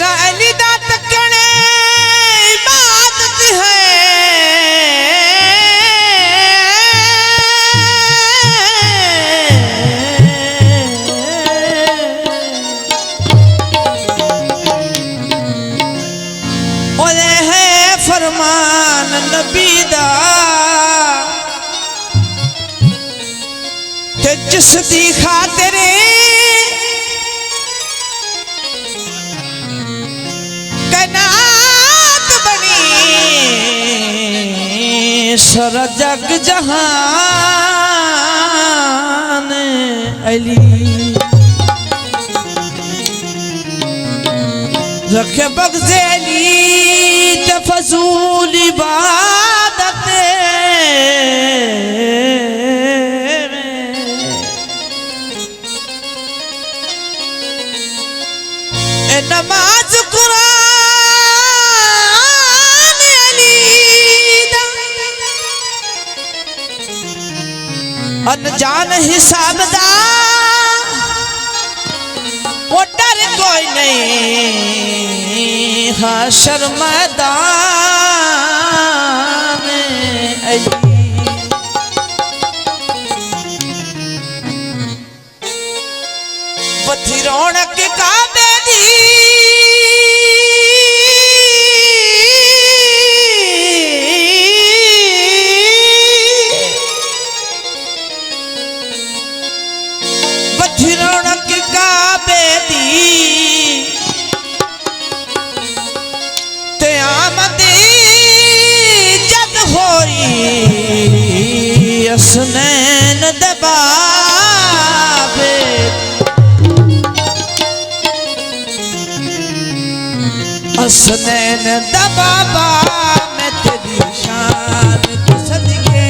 तेरा अलीदा तकने इबादत है और है फरमान नबी दा ते जिस दी खातिर सारा जग जहान अली रखे बग़्ज़े अली ते फज़ूल इबादत ए नमाज कुरान अली अनजान हिसाब दा वो डर कोई नहीं हाशर मैदान अली बथी रौनक काबे दी रौनक काबे दी ते आमदी जद होई असनैन दबाबे असनैन दबाबा मैं तेरी शान तू सदके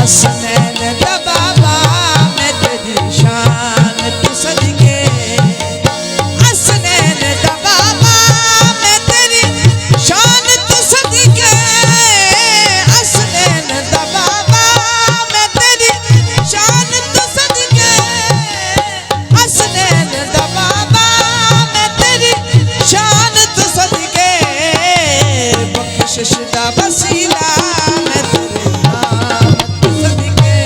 असनैन दबाबा शान तू सदके असनैन दबाबा मैं तेरी शान तू सदके असनैन दबाबा मैं तेरी शान तू सदके असनैन दबाबा मैं तेरी शान तू सदके बख्शिश दा वसीला मैं तेरे नाम तू सदके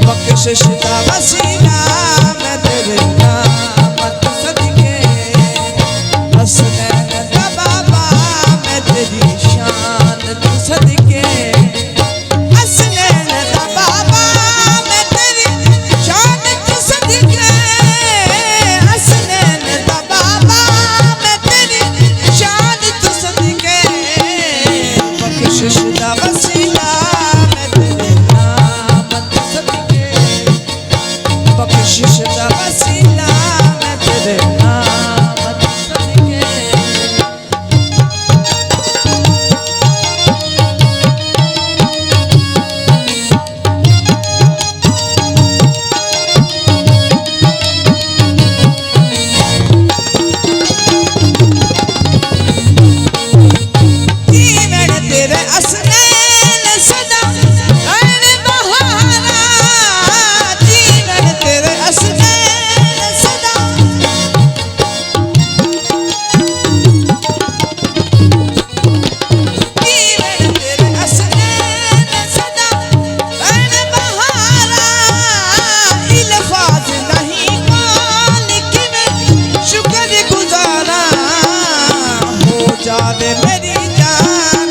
बख्शिश दा वसीला मैं तेरे नाम तू सदके असनैन दबाबा मैं तेरी शान तू सदके असनैन दबाबा मैं तेरी शान तू सदके असनैन दबाबा मैं तेरी शान तू सदके बख्शिश दा वसीला मैं तेरे नाम तू सदके बख्शिश दा वसीला मैं तेरे नाम तू सदके जीवन तेरे असनैन सदा ऐन बहारा जीवन तेरे असनैन सदा जीवन तेरे असनैन सदा ऐन बहारा इल्फाज नहीं मालिक में शुक्र गुजारा हो जावे मेरी जान